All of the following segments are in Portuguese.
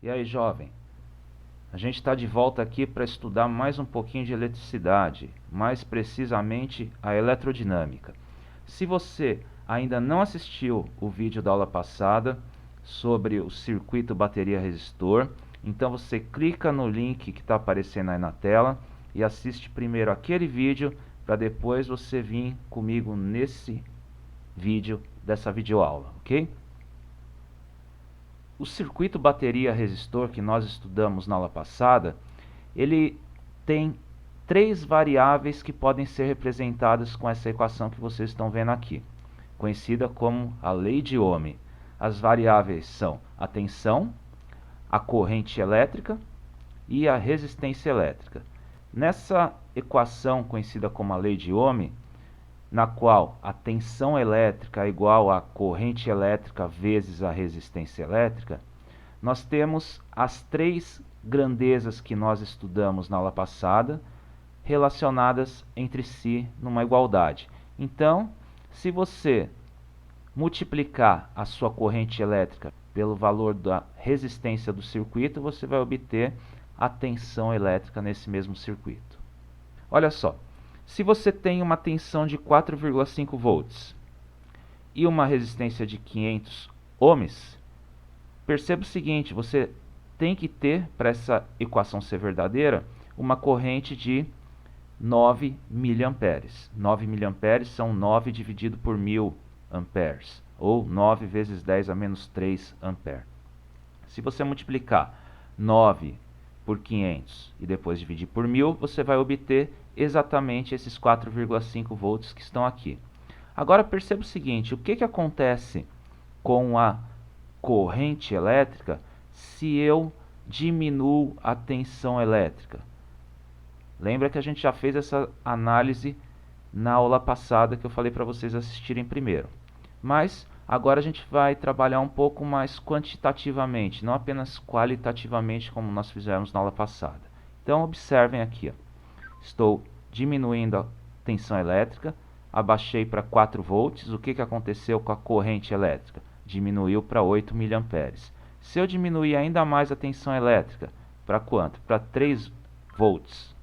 E aí, jovem? A gente está de volta aqui para estudar mais um pouquinho de eletricidade, mais precisamente a eletrodinâmica. Se você ainda não assistiu o vídeo da aula passada sobre o circuito bateria-resistor, então você clica no link que está aparecendo aí na tela e assiste primeiro aquele vídeo para depois você vir comigo nesse vídeo dessa videoaula, ok? O circuito bateria-resistor que nós estudamos na aula passada, ele tem três variáveis que podem ser representadas com essa equação que vocês estão vendo aqui, conhecida como a lei de Ohm. As variáveis são a tensão, a corrente elétrica e a resistência elétrica. Nessa equação conhecida como a lei de Ohm, na qual a tensão elétrica é igual à corrente elétrica vezes a resistência elétrica, nós temos as três grandezas que nós estudamos na aula passada, relacionadas entre si numa igualdade. Então, se você multiplicar a sua corrente elétrica pelo valor da resistência do circuito, você vai obter a tensão elétrica nesse mesmo circuito. Olha só. Se você tem uma tensão de 4,5 volts e uma resistência de 500 ohms, perceba o seguinte, você tem que ter, para essa equação ser verdadeira, uma corrente de 9 miliamperes. 9 miliamperes são 9 dividido por 1000 amperes, ou 9 vezes 10 a menos 3 ampere. Se você multiplicar 9 por 500 e depois dividir por 1000, você vai obter exatamente esses 4,5 volts que estão aqui. Agora perceba o seguinte, o que acontece com a corrente elétrica se eu diminuo a tensão elétrica? Lembra que a gente já fez essa análise na aula passada que eu falei para vocês assistirem primeiro. Mas agora a gente vai trabalhar um pouco mais quantitativamente, não apenas qualitativamente como nós fizemos na aula passada. Então observem aqui, ó. Estou diminuindo a tensão elétrica, abaixei para 4 volts. O que aconteceu com a corrente elétrica? Diminuiu para 8 miliamperes. Se eu diminuir ainda mais a tensão elétrica, para quanto? Para 3 volts.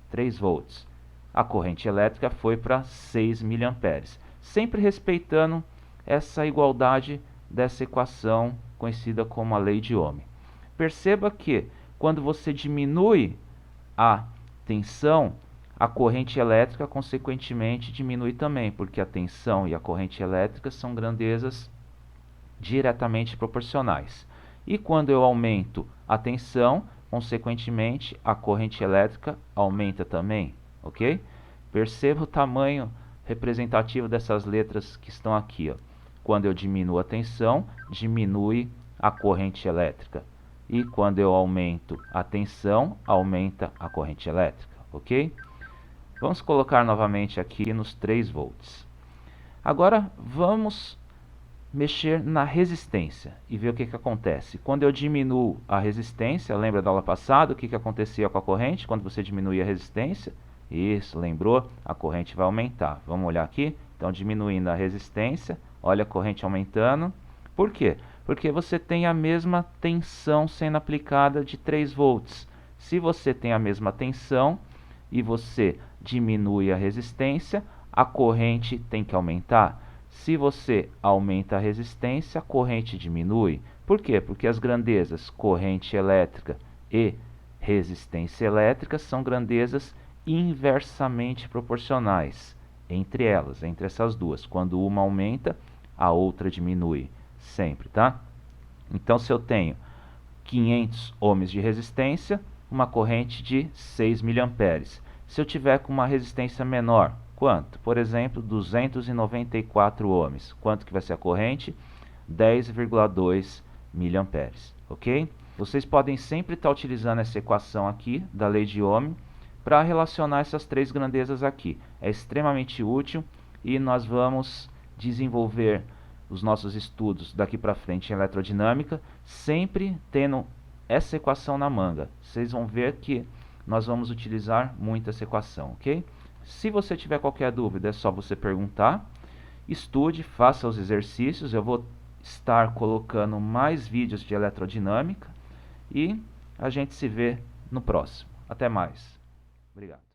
3 volts. A corrente elétrica foi para 6 miliamperes. Sempre respeitando essa igualdade dessa equação conhecida como a lei de Ohm. Perceba que quando você diminui a tensão, a corrente elétrica consequentemente diminui também, porque a tensão e a corrente elétrica são grandezas diretamente proporcionais. E quando eu aumento a tensão, consequentemente a corrente elétrica aumenta também, ok? Perceba o tamanho representativo dessas letras que estão aqui, ó. Quando eu diminuo a tensão, diminui a corrente elétrica. E quando eu aumento a tensão, aumenta a corrente elétrica, ok? Vamos colocar novamente aqui nos 3 volts. Agora vamos mexer na resistência e ver o que acontece. Quando eu diminuo a resistência, lembra da aula passada o que acontecia com a corrente? Quando você diminuía a resistência, isso, lembrou? A corrente vai aumentar. Vamos olhar aqui? Então diminuindo a resistência, olha a corrente aumentando. Por quê? Porque você tem a mesma tensão sendo aplicada de 3 volts. Se você tem a mesma tensão e você diminui a resistência, a corrente tem que aumentar. Se você aumenta a resistência, a corrente diminui. Por quê? Porque as grandezas corrente elétrica e resistência elétrica são grandezas inversamente proporcionais entre elas, entre essas duas. Quando uma aumenta, a outra diminui. Sempre, tá? Então, se eu tenho 500 ohms de resistência, uma corrente de 6 miliamperes. Se eu tiver com uma resistência menor, quanto? Por exemplo, 294 ohms. Quanto que vai ser a corrente? 10,2 miliamperes, ok? Vocês podem sempre estar utilizando essa equação aqui da lei de Ohm para relacionar essas três grandezas aqui. É extremamente útil e nós vamos desenvolver os nossos estudos daqui para frente em eletrodinâmica, sempre tendo essa equação na manga. Vocês vão ver que nós vamos utilizar muito essa equação, ok? Se você tiver qualquer dúvida, é só você perguntar. Estude, faça os exercícios. Eu vou estar colocando mais vídeos de eletrodinâmica e a gente se vê no próximo. Até mais. Obrigado.